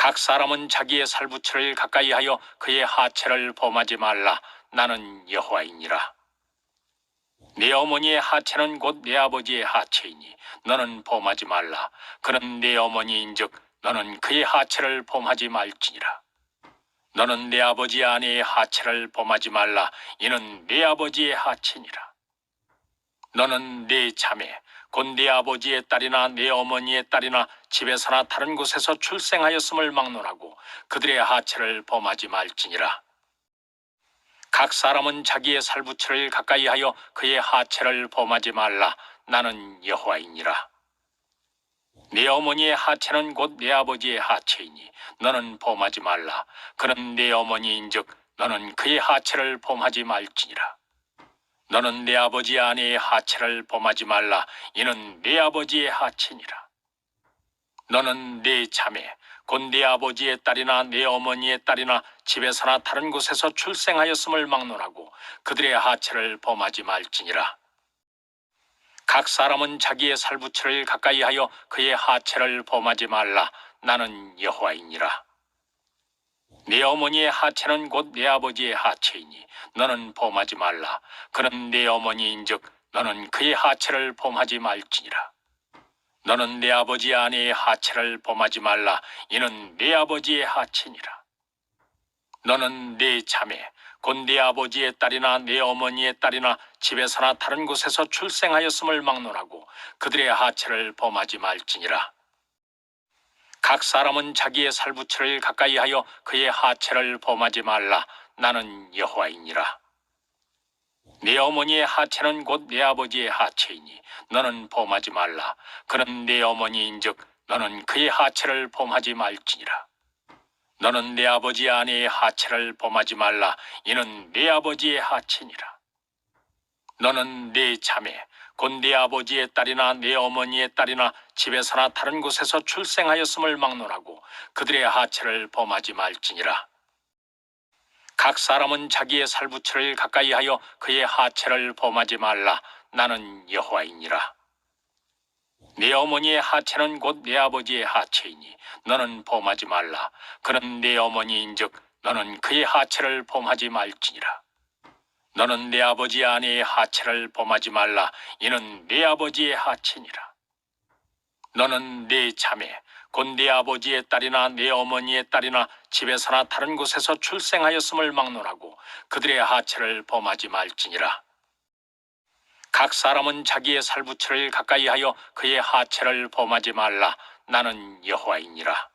각 사람은 자기의 살부처를 가까이하여 그의 하체를 범하지 말라. 나는 여호와이니라. 네 어머니의 하체는 곧 내 아버지의 하체이니 너는 범하지 말라. 그는 네 어머니인즉 너는 그의 하체를 범하지 말지니라. 너는 내 아버지 아내의 하체를 범하지 말라. 이는 네 아버지의 하체니라. 너는 네 자매 곧 네 아버지의 딸이나 네 어머니의 딸이나 집에서나 다른 곳에서 출생하였음을 막론하고 그들의 하체를 범하지 말지니라. 각 사람은 자기의 살부처를 가까이하여 그의 하체를 범하지 말라. 나는 여호와이니라. 네 어머니의 하체는 곧 네 아버지의 하체이니 너는 범하지 말라. 그는 네 어머니인즉 너는 그의 하체를 범하지 말지니라. 너는 네 아버지 아내의 하체를 범하지 말라. 이는 네 아버지의 하체니라. 너는 네 자매 곧 네 아버지의 딸이나 네 어머니의 딸이나 집에서나 다른 곳에서 출생하였음을 막론하고 그들의 하체를 범하지 말지니라. 각 사람은 자기의 살부처를 가까이하여 그의 하체를 범하지 말라. 나는 여호와이니라. 네 어머니의 하체는 곧 네 아버지의 하체이니 너는 범하지 말라. 그는 네 어머니인즉 너는 그의 하체를 범하지 말지니라. 너는 네 아버지 아내의 하체를 범하지 말라. 이는 네 아버지의 하체니라. 너는 네 자매 곧 네 아버지의 딸이나 네 어머니의 딸이나 집에서나 다른 곳에서 출생하였음을 막론하고 그들의 하체를 범하지 말지니라. 각 사람은 자기의 살부처를 가까이하여 그의 하체를 범하지 말라. 나는 여호와이니라. 네 어머니의 하체는 곧 네 아버지의 하체이니 너는 범하지 말라. 그는 네 어머니인즉 너는 그의 하체를 범하지 말지니라. 너는 네 아버지 아내의 하체를 범하지 말라. 이는 네 아버지의 하체니라. 너는 네 자매 곧 네 아버지의 딸이나 네 어머니의 딸이나 집에서나 다른 곳에서 출생하였음을 막론하고 그들의 하체를 범하지 말지니라. 각 사람은 자기의 살부처를 가까이하여 그의 하체를 범하지 말라. 나는 여호와이니라. 네 어머니의 하체는 곧 네 아버지의 하체이니 너는 범하지 말라. 그는 네 어머니인즉 너는 그의 하체를 범하지 말지니라. 너는 네 아버지 아내의 하체를 범하지 말라. 이는 네 아버지의 하체니라. 너는 네 자매 곧 네 아버지의 딸이나 네 어머니의 딸이나 집에서나 다른 곳에서 출생하였음을 막론하고 그들의 하체를 범하지 말지니라. 각 사람은 자기의 살부처를 가까이하여 그의 하체를 범하지 말라. 나는 여호와이니라.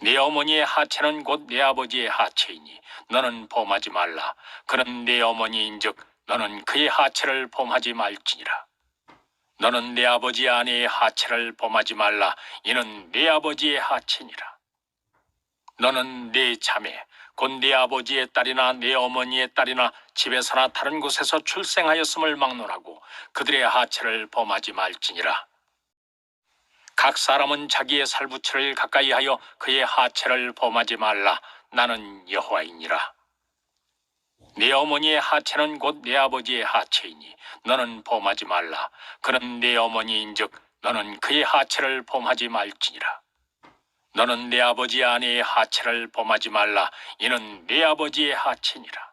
네 어머니의 하체는 곧 네 아버지의 하체이니 너는 범하지 말라. 그는 네 어머니인즉 너는 그의 하체를 범하지 말지니라. 너는 네 아버지 아내의 하체를 범하지 말라. 이는 네 아버지의 하체니라. 너는 네 자매 곧 네 아버지의 딸이나 네 어머니의 딸이나 집에서나 다른 곳에서 출생하였음을 막론하고 그들의 하체를 범하지 말지니라. 각 사람은 자기의 살부처를 가까이하여 그의 하체를 범하지 말라. 나는 여호와이니라. 네 어머니의 하체는 곧 네 아버지의 하체이니 너는 범하지 말라. 그는 네 어머니인즉 너는 그의 하체를 범하지 말지니라. 너는 네 아버지 아내의 하체를 범하지 말라. 이는 네 아버지의 하체니라. 너는 네 아버지 아내의 하체를 범하지 말지니라. 너는 네 아버지 아내의 하체를 범하지 말지니라. 너는 네 아버지 아내의 하체를 범하지 말라. 이는 네 아버지의 하체니라. 너는 네 아버지 아내의 하체를 범하지 말라. 이는 네 아버지의 하체니라.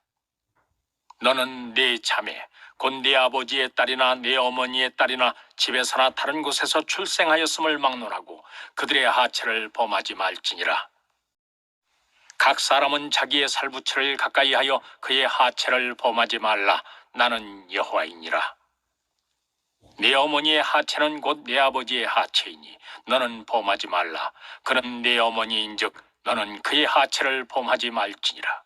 너는 네 자매 곧 네 아버지의 딸이나 네 어머니의 딸이나 집에서나 다른 곳에서 출생하였음을 막론하고 그들의 하체를 범하지 말지니라. 각 사람은 자기의 살부처를 가까이하여 그의 하체를 범하지 말라. 나는 여호와이니라. 네 어머니의 하체는 곧 네 아버지의 하체이니 너는 범하지 말라. 그는 네 어머니인즉 너는 그의 하체를 범하지 말지니라.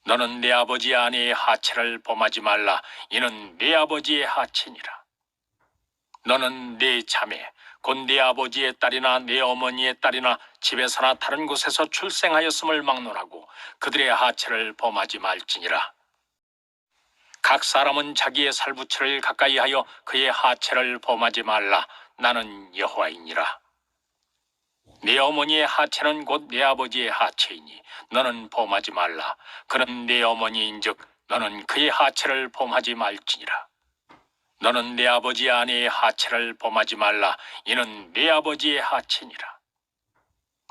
너는 네 아버지 아내의 하체를 범하지 말라. 이는 네 아버지의 하체니라. 너는 네 자매 곧 네 아버지의 딸이나 네 어머니의 딸이나 집에서나 다른 곳에서 출생하였음을 막론하고 그들의 하체를 범하지 말지니라. 각 사람은 자기의 살부처를 가까이하여 그의 하체를 범하지 말라. 나는 여호와이니라. 네 어머니의 하체는 곧 네 아버지의 하체이니 너는 범하지 말라. 그는 네 어머니인즉 너는 그의 하체를 범하지 말지니라. 너는 네 아버지 아내의 하체를 범하지 말라. 이는 네 아버지의 하체니라.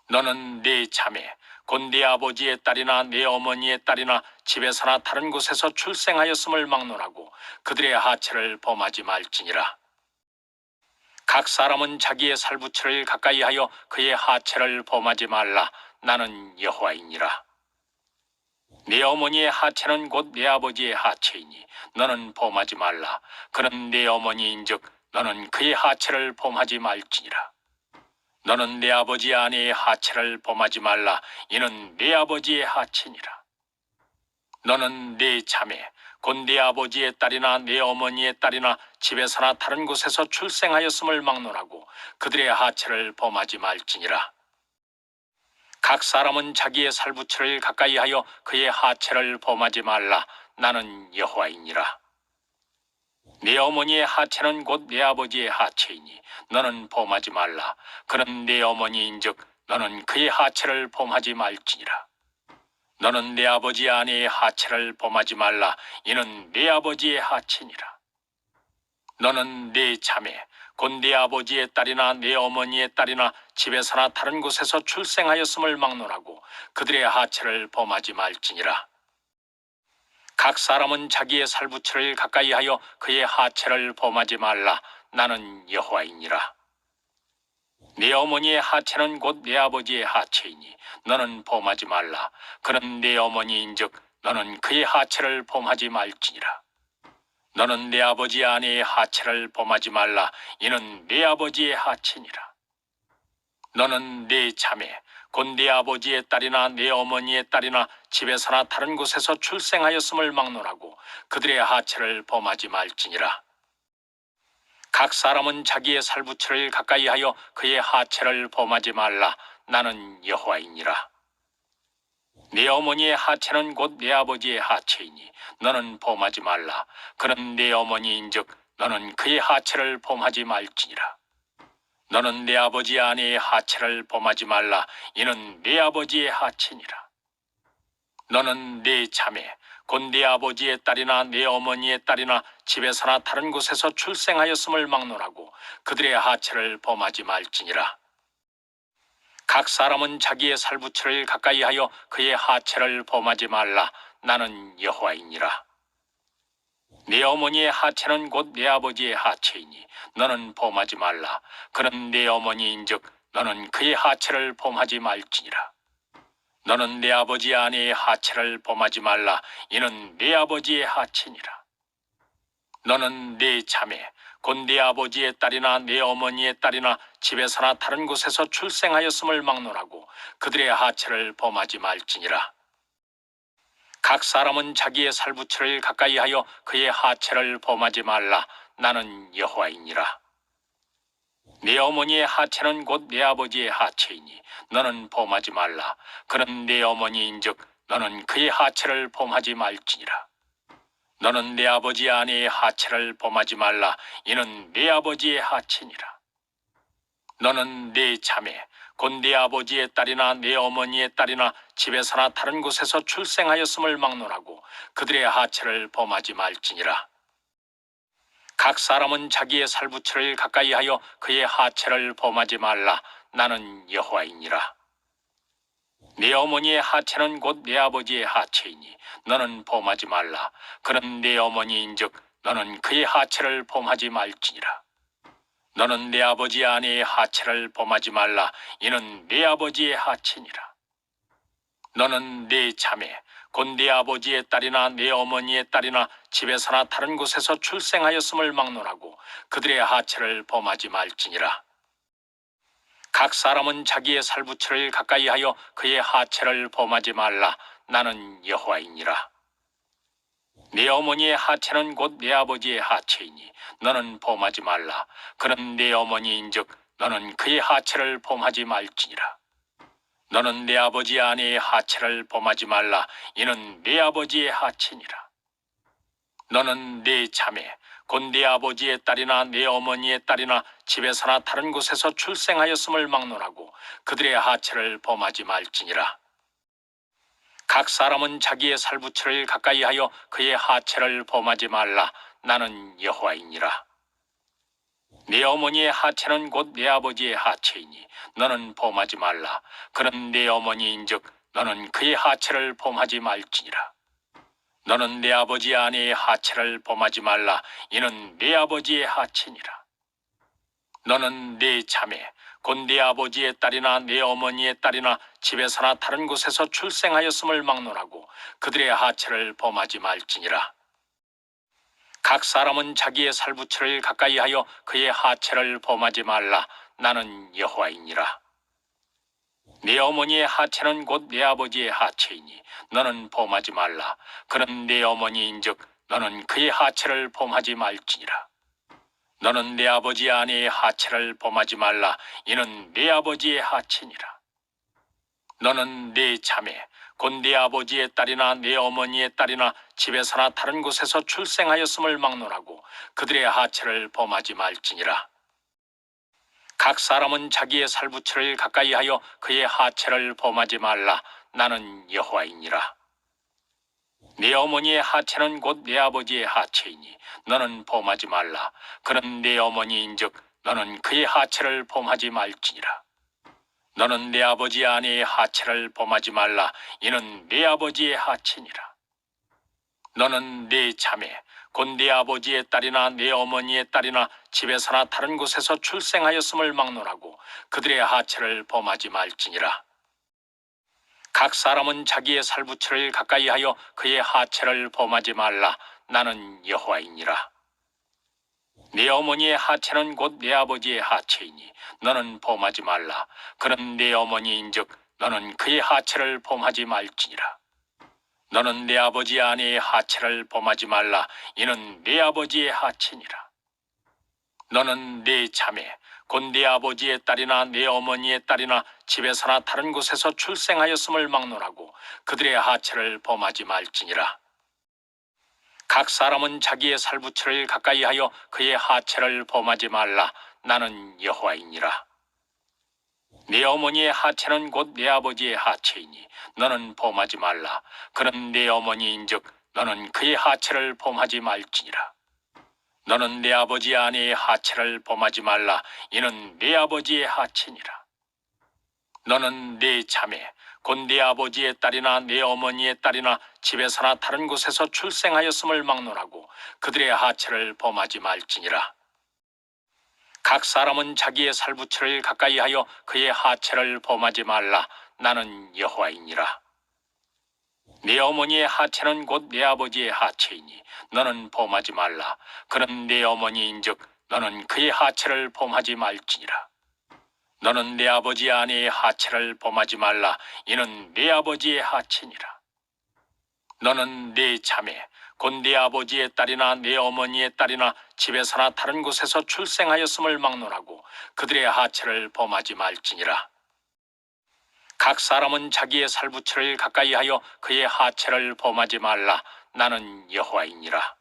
너는 네 자매 곧 네 아버지의 딸이나 네 어머니의 딸이나 집에서나 다른 곳에서 출생하였음을 막론하고 그들의 하체를 범하지 말지니라. 각 사람은 자기의 살부처를 가까이하여 그의 하체를 범하지 말라. 나는 여호와이니라. 네 어머니의 하체는 곧 네 아버지의 하체이니 너는 범하지 말라. 그는 네 어머니인즉 너는 그의 하체를 범하지 말지니라. 너는 네 아버지 아내의 하체를 범하지 말라. 이는 네 아버지의 하체니라. 너는 네 자매 곧 네 아버지의 딸이나 네 어머니의 딸이나 집에서나 다른 곳에서 출생하였음을 막론하고 그들의 하체를 범하지 말지니라. 각 사람은 자기의 살부처를 가까이하여 그의 하체를 범하지 말라. 나는 여호와이니라. 네 어머니의 하체는 곧 네 아버지의 하체이니 너는 범하지 말라. 그는 네 어머니인즉 너는 그의 하체를 범하지 말지니라. 너는 네 아버지 아내의 하체를 범하지 말라. 이는 네 아버지의 하체니라. 너는 네 자매 곧 네 아버지의 딸이나 네 어머니의 딸이나 집에서나 다른 곳에서 출생하였음을 막론하고 그들의 하체를 범하지 말지니라. 각 사람은 자기의 살부처를 가까이하여 그의 하체를 범하지 말라. 나는 여호와이니라. 네 어머니의 하체는 곧 네 아버지의 하체이니 너는 범하지 말라. 그는 네 어머니인즉 너는 그의 하체를 범하지 말지니라. 너는 네 아버지 아내의 하체를 범하지 말라. 이는 네 아버지의 하체니라. 너는 네 자매 곧 네 아버지의 딸이나 네 어머니의 딸이나 집에서나 다른 곳에서 출생하였음을 막론하고 그들의 하체를 범하지 말지니라. 각 사람은 자기의 살부처를 가까이하여 그의 하체를 범하지 말라. 나는 여호와이니라. 네 어머니의 하체는 곧 네 아버지의 하체이니 너는 범하지 말라. 그는 네 어머니인즉 너는 그의 하체를 범하지 말지니라. 너는 네 아버지 아내의 하체를 범하지 말라. 이는 네 아버지의 하체니라. 너는 네 자매 곧 네 아버지의 딸이나 네 어머니의 딸이나 집에서나 다른 곳에서 출생하였음을 막론하고 그들의 하체를 범하지 말지니라. 각 사람은 자기의 살부처를 가까이하여 그의 하체를 범하지 말라. 나는 여호와이니라. 네 어머니의 하체는 곧 네 아버지의 하체이니 너는 범하지 말라. 그는 네 어머니인즉 너는 그의 하체를 범하지 말지니라. 너는 네 아버지 아내의 하체를 범하지 말라. 이는 네 아버지의 하체니라. 너는 네 자매 곧 네 아버지의 딸이나 네 어머니의 딸이나 집에서나 다른 곳에서 출생하였음을 막론하고 그들의 하체를 범하지 말지니라. 각 사람은 자기의 살부처를 가까이하여 그의 하체를 범하지 말라. 나는 여호와이니라. 네 어머니의 하체는 곧 네 아버지의 하체이니 너는 범하지 말라. 그는 네 어머니인즉 너는 그의 하체를 범하지 말지니라. 너는 네 아버지 아내의 하체를 범하지 말라. 이는 네 아버지의 하체니라. 너는 네 자매 곧 네 아버지의 딸이나 네 어머니의 딸이나 집에서나 다른 곳에서 출생하였음을 막론하고 그들의 하체를 범하지 말지니라. 각 사람은 자기의 살부처를 가까이하여 그의 하체를 범하지 말라. 나는 여호와이니라. 네 어머니의 하체는 곧 네 아버지의 하체이니 너는 범하지 말라. 그는 네 어머니인즉 너는 그의 하체를 범하지 말지니라. 너는 네 아버지 아내의 하체를 범하지 말라. 이는 네 아버지의 하체니라. 너는 네 자매 곧 네 아버지의 딸이나 네 어머니의 딸이나 집에서나 다른 곳에서 출생하였음을 막론하고 그들의 하체를 범하지 말지니라. 각 사람은 자기의 살부처를 가까이하여 그의 하체를 범하지 말라. 나는 여호와이니라. 네 어머니의 하체는 곧 네 아버지의 하체이니 너는 범하지 말라. 그는 네 어머니인즉 너는 그의 하체를 범하지 말지니라. 너는 네 아버지 아내의 하체를 범하지 말라. 이는 네 아버지의 하체니라. 너는 네 자매 곧 네 아버지의 딸이나 네 어머니의 딸이나 집에서나 다른 곳에서 출생하였음을 막론하고 그들의 하체를 범하지 말지니라. 각 사람은 자기의 살부처를 가까이하여 그의 하체를 범하지 말라. 나는 여호와이니라. 네 어머니의 하체는 곧 내 아버지의 하체이니 너는 범하지 말라. 그는 네 어머니인즉 너는 그의 하체를 범하지 말지니라. 너는 내 아버지 아내의 하체를 범하지 말라. 이는 네 아버지의 하체니라. 너는 네 자매 곧 네 아버지의 딸이나 네 어머니의 딸이나 집에서나 다른 곳에서 출생하였음을 막론하고 그들의 하체를 범하지 말지니라. 각 사람은 자기의 살부처를 가까이하여 그의 하체를 범하지 말라. 나는 여호와이니라. 네 어머니의 하체는 곧 네 아버지의 하체이니 너는 범하지 말라. 그는 네 어머니인즉 너는 그의 하체를 범하지 말지니라. 너는 내 아버지 아내의 하체를 범하지 말라. 이는 네 아버지의 하체니라. 너는 네 자매 곧 네 아버지의 딸이나 네 어머니의 딸이나 집에서나 다른 곳에서 출생하였음을 막론하고 그들의 하체를 범하지 말지니라. 각 사람은 자기의 살부처를 가까이하여 그의 하체를 범하지 말라. 나는 여호와이니라. 네 어머니의 하체는 곧 네 아버지의 하체이니 너는 범하지 말라. 그는 네 어머니인즉 너는 그의 하체를 범하지 말지니라. 너는 네 아버지 아내의 하체를 범하지 말라. 이는 네 아버지의 하체니라. 너는 네 자매 곧 네 아버지의 딸이나 네 어머니의 딸이나 집에서나 다른 곳에서 출생하였음을 막론하고 그들의 하체를 범하지 말지니라. 각 사람은 자기의 살부처를 가까이하여 그의 하체를 범하지 말라. 나는 여호와이니라. 네 어머니의 하체는 곧 네 아버지의 하체이니 너는 범하지 말라. 그는 네 어머니인즉 너는 그의 하체를 범하지 말지니라. 너는 네 아버지 아내의 하체를 범하지 말라. 이는 네 아버지의 하체니라. 너는 네 자매 곧 네 아버지의 딸이나 네 어머니의 딸이나 집에서나 다른 곳에서 출생하였음을 막론하고 그들의 하체를 범하지 말지니라. 각 사람은 자기의 살부처를 가까이하여 그의 하체를 범하지 말라. 나는 여호와이니라. 네 어머니의 하체는 곧 네 아버지의 하체이니 너는 범하지 말라. 그는 네 어머니인즉 너는 그의 하체를 범하지 말지니라. 너는 네 아버지 아내의 하체를 범하지 말라. 이는 네 아버지의 하체니라. 너는 네 자매 곧 네 아버지의 딸이나 네 어머니의 딸이나 집에서나 다른 곳에서 출생하였음을 막론하고 그들의 하체를 범하지 말지니라. 각 사람은 자기의 살부처를 가까이하여 그의 하체를 범하지 말라. 나는 여호와이니라. 네 어머니의 하체는 곧 네 아버지의 하체이니 너는 범하지 말라. 그는 네 어머니인즉 너는 그의 하체를 범하지 말지니라. 너는 네 아버지 아내의 하체를 범하지 말라. 이는 네 아버지의 하체니라. 너는 네 자매 곧 네 아버지의 딸이나 네 어머니의 딸이나 집에서나 다른 곳에서 출생하였음을 막론하고 그들의 하체를 범하지 말지니라. 각 사람은 자기의 살부처를 가까이하여 그의 하체를 범하지 말라. 나는 여호와이니라.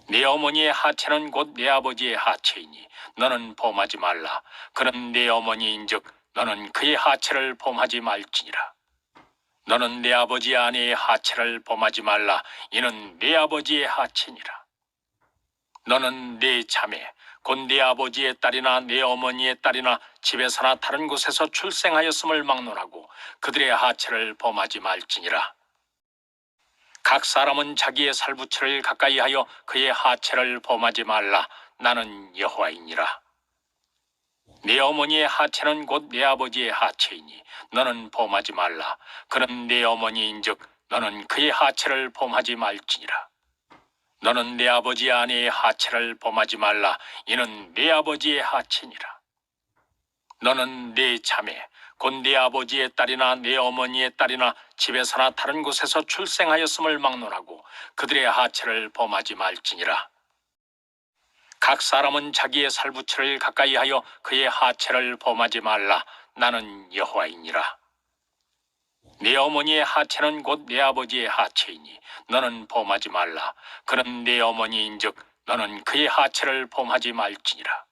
네 어머니의 하체는 곧 네 아버지의 하체이니 너는 범하지 말라. 그는 네 어머니인즉 너는 그의 하체를 범하지 말지니라. 너는 네 아버지 아내의 하체를 범하지 말라. 이는 네 아버지의 하체니라. 너는 네 자매 곧 네 아버지의 딸이나 네 어머니의 딸이나 집에서나 다른 곳에서 출생하였음을 막론하고 그들의 하체를 범하지 말지니라. 각 사람은 자기의 살부처를 가까이하여 그의 하체를 범하지 말라. 나는 여호와이니라. 네 어머니의 하체는 곧 네 아버지의 하체이니 너는 범하지 말라. 그는 네 어머니인즉 너는 그의 하체를 범하지 말지니라. 너는 네 아버지 아내의 하체를 범하지 말라. 이는 네 아버지의 하체니라. 너는 네 자매 곧 네 아버지의 딸이나 네 어머니의 딸이나 집에서나 다른 곳에서 출생하였음을 막론하고 그들의 하체를 범하지 말지니라. 각 사람은 자기의 살부처를 가까이하여 그의 하체를 범하지 말라. 나는 여호와이니라. 네 어머니의 하체는 곧 네 아버지의 하체이니 너는 범하지 말라. 그는 네 어머니인즉 너는 그의 하체를 범하지 말지니라.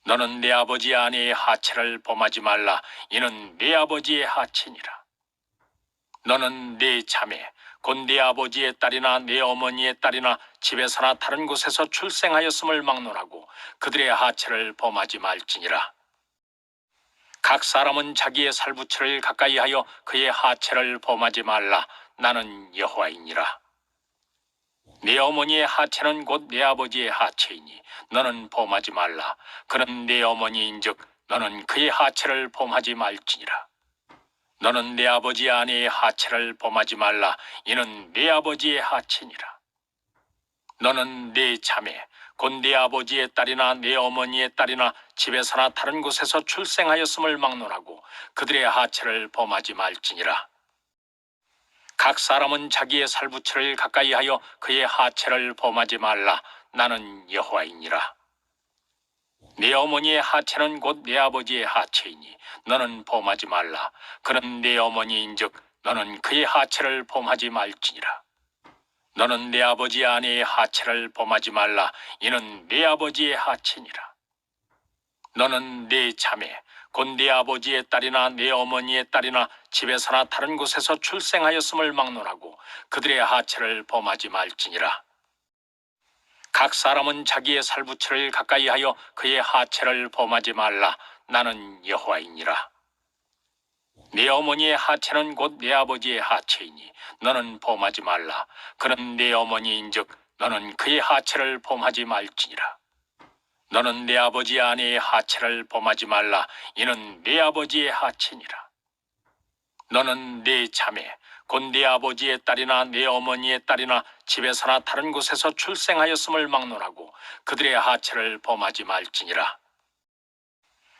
너는 네 아버지 아내의 하체를 범하지 말라. 이는 네 아버지의 하체니라. 너는 네 자매 곧 네 아버지의 딸이나 네 어머니의 딸이나 집에서나 다른 곳에서 출생하였음을 막론하고 그들의 하체를 범하지 말지니라. 각 사람은 자기의 살부처를 가까이 하여 그의 하체를 범하지 말라. 나는 여호와이니라. 네 어머니의 하체는 곧 네 아버지의 하체이니 너는 범하지 말라. 그는 네 어머니인즉 너는 그의 하체를 범하지 말지니라. 너는 네 아버지 아내의 하체를 범하지 말라. 이는 네 아버지의 하체니라. 너는 네 자매 곧 네 아버지의 딸이나 네 어머니의 딸이나 집에서나 다른 곳에서 출생하였음을 막론하고 그들의 하체를 범하지 말지니라. 각 사람은 자기의 살부처를 가까이 하여 그의 하체를 범하지 말라. 나는 여호와이니라. 네 어머니의 하체는 곧 네 아버지의 하체이니 너는 범하지 말라. 그는 네 어머니인즉 너는 그의 하체를 범하지 말지니라. 너는 네 아버지 아내의 하체를 범하지 말라. 이는 네 아버지의 하체니라. 너는 네 자매 곧 네 아버지의 딸이나 네 어머니의 딸이나 집에서나 다른 곳에서 출생하였음을 막론하고 그들의 하체를 범하지 말지니라. 각 사람은 자기의 살부처를 가까이 하여 그의 하체를 범하지 말라. 나는 여호와이니라. 네 어머니의 하체는 곧 네 아버지의 하체이니 너는 범하지 말라. 그는 네 어머니인즉 너는 그의 하체를 범하지 말지니라. 너는 네 아버지 아내의 하체를 범하지 말라. 이는 네 아버지의 하체니라. 너는 네 자매 곧 네 아버지의 딸이나 네 어머니의 딸이나 집에서나 다른 곳에서 출생하였음을 막론하고 그들의 하체를 범하지 말지니라.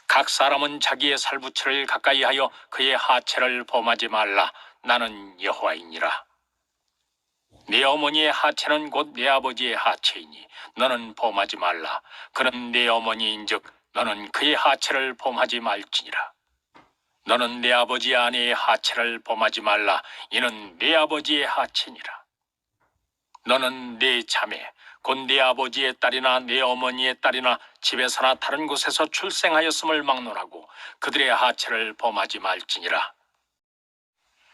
각 사람은 자기의 살부처를 가까이 하여 그의 하체를 범하지 말라. 나는 여호와이니라. 네 어머니의 하체는 곧 네 아버지의 하체이니 너는 범하지 말라. 그는 네 어머니인즉 너는 그의 하체를 범하지 말지니라. 너는 네 아버지 아내의 하체를 범하지 말라. 이는 네 아버지의 하체니라. 너는 네 자매 곧 네 아버지의 딸이나 네 어머니의 딸이나 집에서나 다른 곳에서 출생하였음을 막론하고 그들의 하체를 범하지 말지니라.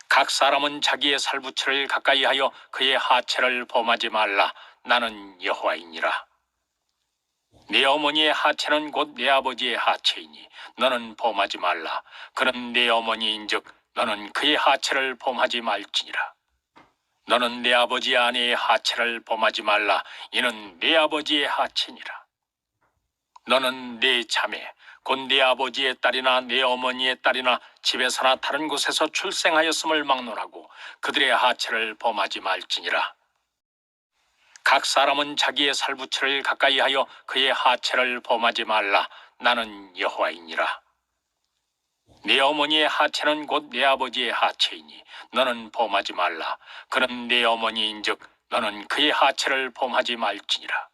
각 사람은 자기의 살부처를 가까이 하여 그의 하체를 범하지 말라. 나는 여호와이니라. 네 어머니의 하체는 곧 네 아버지의 하체이니 너는 범하지 말라. 그는 네 어머니인즉 너는 그의 하체를 범하지 말지니라. 너는 네 아버지 아내의 하체를 범하지 말라. 이는 네 아버지의 하체니라. 너는 네 자매 곧 네 아버지의 딸이나 네 어머니의 딸이나 집에서나 다른 곳에서 출생하였음을 막론하고 그들의 하체를 범하지 말지니라. 각 사람은 자기의 살부처를 가까이 하여 그의 하체를 범하지 말라. 나는 여호와이니라. 네 어머니의 하체는 곧 네 아버지의 하체이니 너는 범하지 말라. 그는 네 어머니인즉 너는 그의 하체를 범하지 말지니라.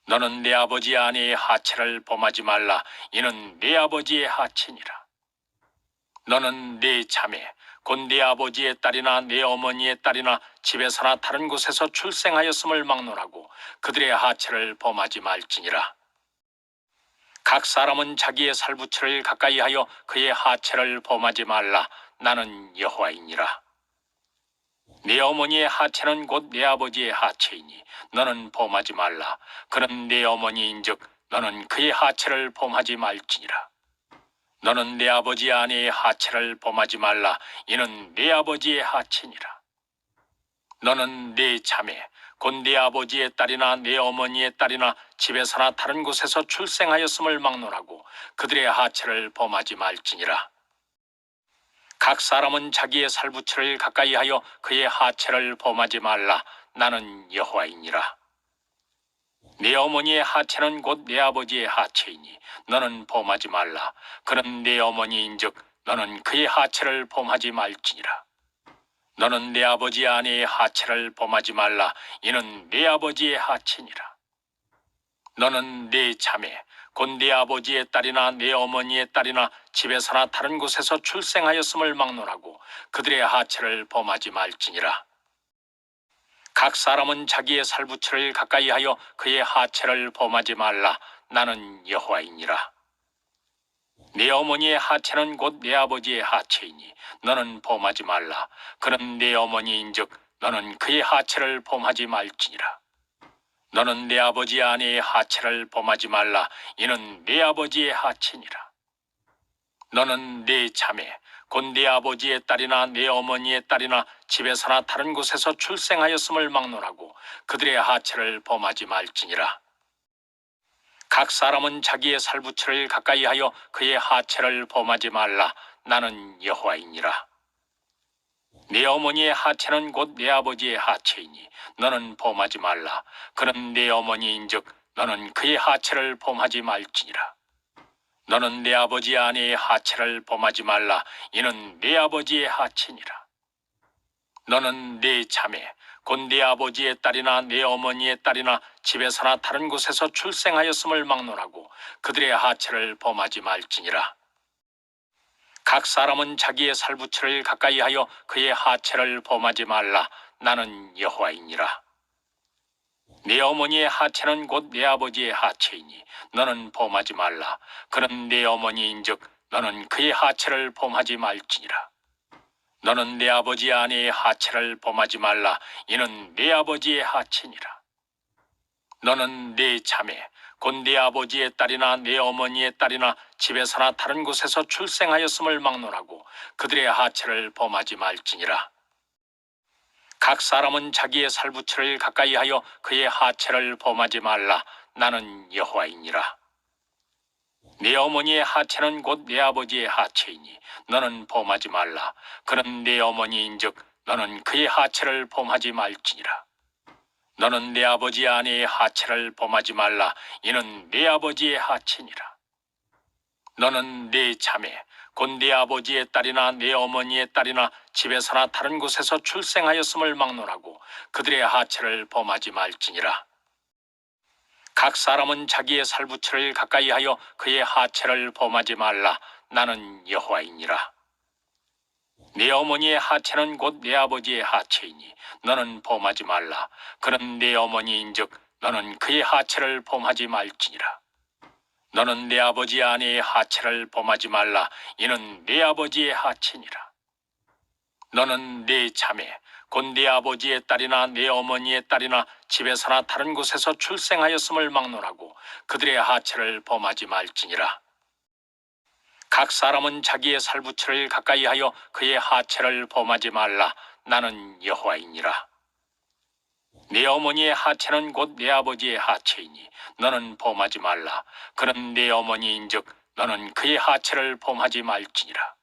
너는 네 아버지 아내의 하체를 범하지 말라. 이는 네 아버지의 하체니라. 너는 네 자매 곧 네 아버지의 딸이나 네 어머니의 딸이나 집에서나 다른 곳에서 출생하였음을 막론하고 그들의 하체를 범하지 말지니라. 각 사람은 자기의 살부처를 가까이 하여 그의 하체를 범하지 말라. 나는 여호와이니라. 네 어머니의 하체는 곧 네 아버지의 하체이니 너는 범하지 말라. 그는 네 어머니인즉 너는 그의 하체를 범하지 말지니라. 너는 네 아버지 아내의 하체를 범하지 말라. 이는 네 아버지의 하체니라. 너는 네 자매 곧 네 아버지의 딸이나 네 어머니의 딸이나 집에서나 다른 곳에서 출생하였음을 막론하고 그들의 하체를 범하지 말지니라. 각 사람은 자기의 살부처를 가까이 하여 그의 하체를 범하지 말라. 나는 여호와이니라. 네 어머니의 하체는 곧 네 아버지의 하체이니 너는 범하지 말라. 그는 네 어머니인즉 너는 그의 하체를 범하지 말지니라. 너는 네 아버지 아내의 하체를 범하지 말라. 이는 네 아버지의 하체니라. 너는 네 자매 곧 네 아버지의 딸이나 네 어머니의 딸이나 집에서나 다른 곳에서 출생하였음을 막론하고 그들의 하체를 범하지 말지니라. 각 사람은 자기의 살부처를 가까이 하여 그의 하체를 범하지 말라. 나는 여호와이니라. 네 어머니의 하체는 곧 네 아버지의 하체이니 너는 범하지 말라. 그는 네 어머니인즉 너는 그의 하체를 범하지 말지니라. 너는 내 아버지 아내의 하체를 범하지 말라. 이는 내 아버지의 하체니라. 너는 내 자매 곧 내 아버지의 딸이나 내 어머니의 딸이나 집에서나 다른 곳에서 출생하였음을 막론하고 그들의 하체를 범하지 말지니라. 각 사람은 자기의 살부처를 가까이하여 그의 하체를 범하지 말라. 나는 여호와이니라. 내 어머니의 하체는 곧 내 아버지의 하체이니 너는 범하지 말라. 그는 내 어머니인즉 너는 그의 하체를 범하지 말지니라. 너는 내 아버지 아내의 하체를 범하지 말라. 이는 내 아버지의 하체니라. 너는 내 자매 곧 내 아버지의 딸이나 내 어머니의 딸이나 집에서나 다른 곳에서 출생하였음을 막론하고 그들의 하체를 범하지 말지니라. 각 사람은 자기의 살부처를 가까이하여 그의 하체를 범하지 말라. 나는 여호와이니라. 내 어머니의 하체는 곧 내 아버지의 하체이니 너는 범하지 말라. 그는 내 어머니인즉 너는 그의 하체를 범하지 말지니라. 너는 내 아버지 아내의 하체를 범하지 말라. 이는 내 아버지의 하체니라. 너는 내 자매 곧 내 아버지의 딸이나 내 어머니의 딸이나 집에서나 다른 곳에서 출생하였음을 막론하고 그들의 하체를 범하지 말지니라. 각 사람은 자기의 살부처를 가까이하여 그의 하체를 범하지 말라. 나는 여호와이니라. 내 어머니의 하체는 곧 내 아버지의 하체이니 너는 범하지 말라. 그는 내 어머니인즉 너는 그의 하체를 범하지 말지니라. 너는 내 아버지 아내의 하체를 범하지 말라. 이는 내 아버지의 하체니라. 너는 내 자매 곧 내 아버지의 딸이나 내 어머니의 딸이나 집에서나 다른 곳에서 출생하였음을 막론하고 그들의 하체를 범하지 말지니라. 각 사람은 자기의 살부처를 가까이하여 그의 하체를 범하지 말라. 나는 여호와이니라. 내 어머니의 하체는 곧 내 아버지의 하체이니 너는 범하지 말라. 그는 내 어머니인즉 너는 그의 하체를 범하지 말지니라. 너는 내 아버지 아내의 하체를 범하지 말라. 이는 내 아버지의 하체니라. 너는 내 자매 곧 내 아버지의 딸이나 내 어머니의 딸이나 집에서나 다른 곳에서 출생하였음을 막론하고 그들의 하체를 범하지 말지니라. 각 사람은 자기의 살부처를 가까이하여 그의 하체를 범하지 말라. 나는 여호와이니라. 내 어머니의 하체는 곧 내 아버지의 하체이니 너는 범하지 말라. 그는 내 어머니인즉 너는 그의 하체를 범하지 말지니라.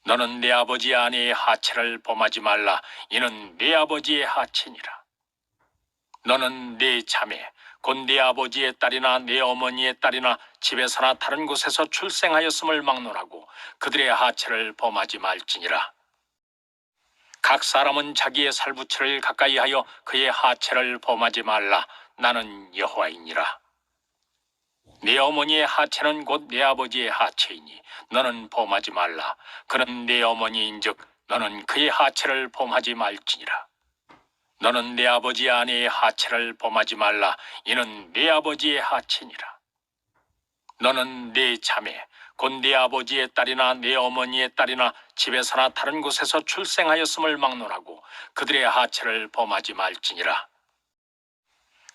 너는 내 아버지 아내의 하체를 범하지 말라. 이는 내 아버지의 하체니라. 너는 내 자매 곧 내 아버지의 딸이나 내 어머니의 딸이나 집에서나 다른 곳에서 출생하였음을 막론하고 그들의 하체를 범하지 말지니라. 각 사람은 자기의 살부처를 가까이하여 그의 하체를 범하지 말라. 나는 여호와이니라. 내 어머니의 하체는 곧 내 아버지의 하체이니 너는 범하지 말라. 그는 내 어머니인즉 너는 그의 하체를 범하지 말지니라. 너는 내 아버지 아내의 하체를 범하지 말라. 이는 내 아버지의 하체니라. 너는 내 자매 곧 내 아버지의 딸이나 내 어머니의 딸이나 집에서나 다른 곳에서 출생하였음을 막론하고 그들의 하체를 범하지 말지니라.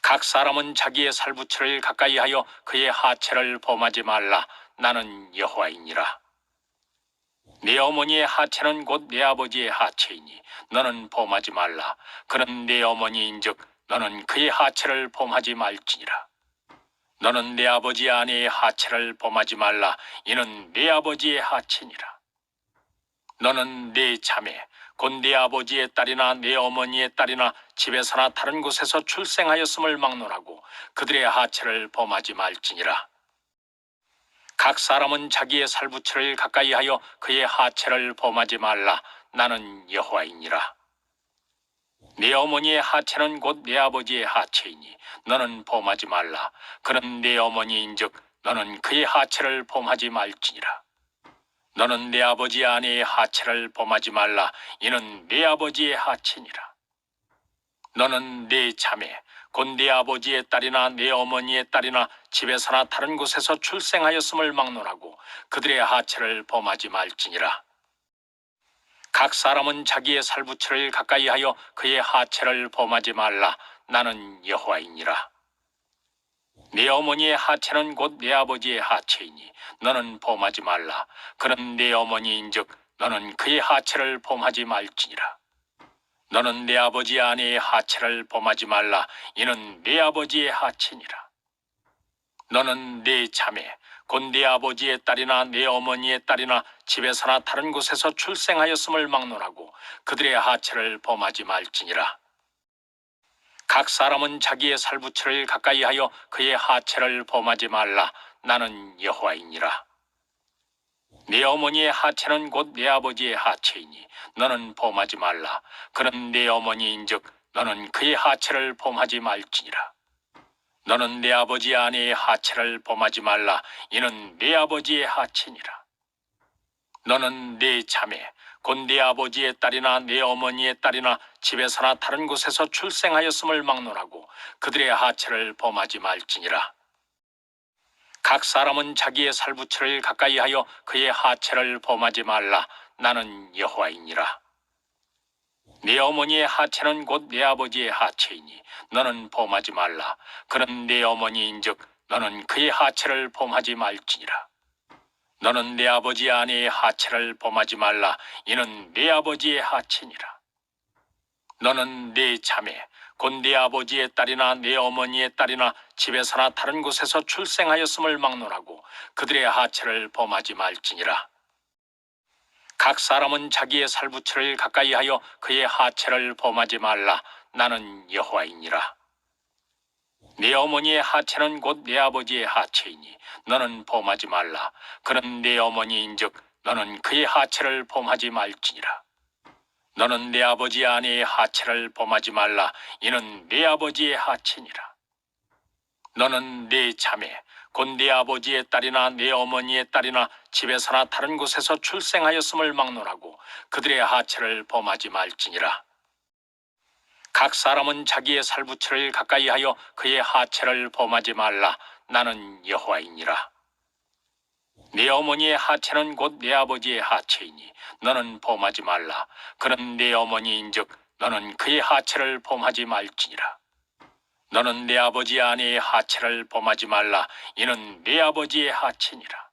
각 사람은 자기의 살부처를 가까이하여 그의 하체를 범하지 말라. 나는 여호와이니라. 내 어머니의 하체는 곧 내 아버지의 하체이니 너는 범하지 말라. 그는 내 어머니인즉 너는 그의 하체를 범하지 말지니라. 너는 내 아버지 아내의 하체를 범하지 말라. 이는 내 아버지의 하체니라. 너는 내 자매 곧 내 아버지의 딸이나 내 어머니의 딸이나 집에서나 다른 곳에서 출생하였음을 막론하고 그들의 하체를 범하지 말지니라. 각 사람은 자기의 살부처를 가까이하여 그의 하체를 범하지 말라. 나는 여호와이니라. 내 어머니의 하체는 곧 내 아버지의 하체이니 너는 범하지 말라. 그는 내 어머니인즉 너는 그의 하체를 범하지 말지니라. 너는 내 아버지 아내의 하체를 범하지 말라. 이는 내 아버지의 하체니라. 너는 내 자매 곧 내 아버지의 딸이나 내 어머니의 딸이나 집에서나 다른 곳에서 출생하였음을 막론하고 그들의 하체를 범하지 말지니라. 각 사람은 자기의 살부처를 가까이하여 그의 하체를 범하지 말라. 나는 여호와이니라. 네 어머니의 하체는 곧 내 아버지의 하체이니 너는 범하지 말라. 그는 네 어머니인즉 너는 그의 하체를 범하지 말지니라. 너는 내 아버지 아내의 하체를 범하지 말라. 이는 내 아버지의 하체니라. 너는 네 자매 곧 네 아버지의 딸이나 네 어머니의 딸이나 집에서나 다른 곳에서 출생하였음을 막론하고 그들의 하체를 범하지 말지니라. 각 사람은 자기의 살부처를 가까이하여 그의 하체를 범하지 말라. 나는 여호와이니라. 네 어머니의 하체는 곧 내 아버지의 하체이니 너는 범하지 말라. 그는 네 어머니인즉 너는 그의 하체를 범하지 말지니라. 너는 내 아버지 아내의 하체를 범하지 말라. 이는 내 아버지의 하체니라. 너는 네 자매 곧 네 아버지의 딸이나 네 어머니의 딸이나 집에서나 다른 곳에서 출생하였음을 막론하고 그들의 하체를 범하지 말지니라. 각 사람은 자기의 살부처를 가까이하여 그의 하체를 범하지 말라. 나는 여호와이니라. 네 어머니의 하체는 곧 내 아버지의 하체이니 너는 범하지 말라. 그는 네 어머니인즉 너는 그의 하체를 범하지 말지니라. 너는 내 아버지 아내의 하체를 범하지 말라. 이는 내 아버지의 하체니라. 너는 네 자매 곧 네 아버지의 딸이나 네 어머니의 딸이나 집에서나 다른 곳에서 출생하였음을 막론하고 그들의 하체를 범하지 말지니라. 각 사람은 자기의 살부처를 가까이하여 그의 하체를 범하지 말라. 나는 여호와이니라. 네 어머니의 하체는 곧 내 아버지의 하체이니 너는 범하지 말라. 그는 네 어머니인즉 너는 그의 하체를 범하지 말지니라. 너는 내 아버지 아내의 하체를 범하지 말라. 이는 내 아버지의 하체니라. 너는 네 자매 곧 네 아버지의 딸이나 네 어머니의 딸이나 집에서나 다른 곳에서 출생하였음을 막론하고 그들의 하체를 범하지 말지니라. 각 사람은 자기의 살부처를 가까이하여 그의 하체를 범하지 말라. 나는 여호와이니라. 네 어머니의 하체는 곧 내 아버지의 하체이니 너는 범하지 말라. 그는 네 어머니인즉 너는 그의 하체를 범하지 말지니라. 너는 내 아버지 아내의 하체를 범하지 말라. 이는 내 아버지의 하체니라.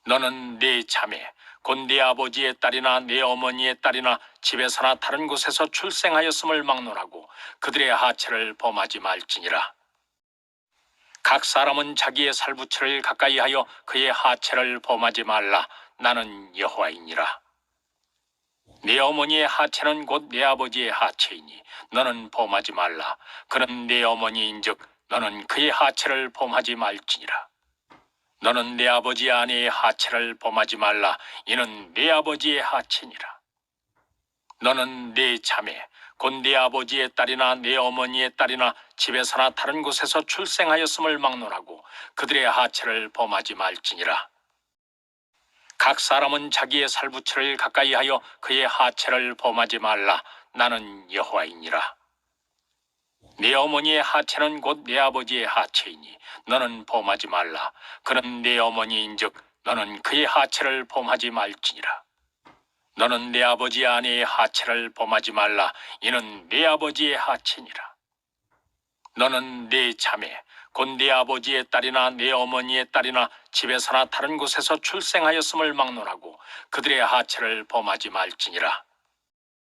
너는 네 자매 곧 네 아버지의 딸이나 네 어머니의 딸이나 집에서나 다른 곳에서 출생하였음을 막론하고 그들의 하체를 범하지 말지니라. 각 사람은 자기의 살부처를 가까이하여 그의 하체를 범하지 말라. 나는 여호와이니라. 네 어머니의 하체는 곧 내 아버지의 하체이니 너는 범하지 말라. 그는 네 어머니인즉 너는 그의 하체를 범하지 말지니라. 너는 내 아버지 아내의 하체를 범하지 말라. 이는 내 아버지의 하체니라. 너는 네 자매 곧 네 아버지의 딸이나 네 어머니의 딸이나 집에서나 다른 곳에서 출생하였음을 막론하고 그들의 하체를 범하지 말지니라. 각 사람은 자기의 살부처를 가까이하여 그의 하체를 범하지 말라. 나는 여호와이니라. 네 어머니의 하체는 곧 내 아버지의 하체이니 너는 범하지 말라. 그는 네 어머니인즉 너는 그의 하체를 범하지 말지니라. 너는 내 아버지 아내의 하체를 범하지 말라. 이는 내 아버지의 하체니라. 너는 네 자매 곧 네 아버지의 딸이나 네 어머니의 딸이나 집에서나 다른 곳에서 출생하였음을 막론하고 그들의 하체를 범하지 말지니라.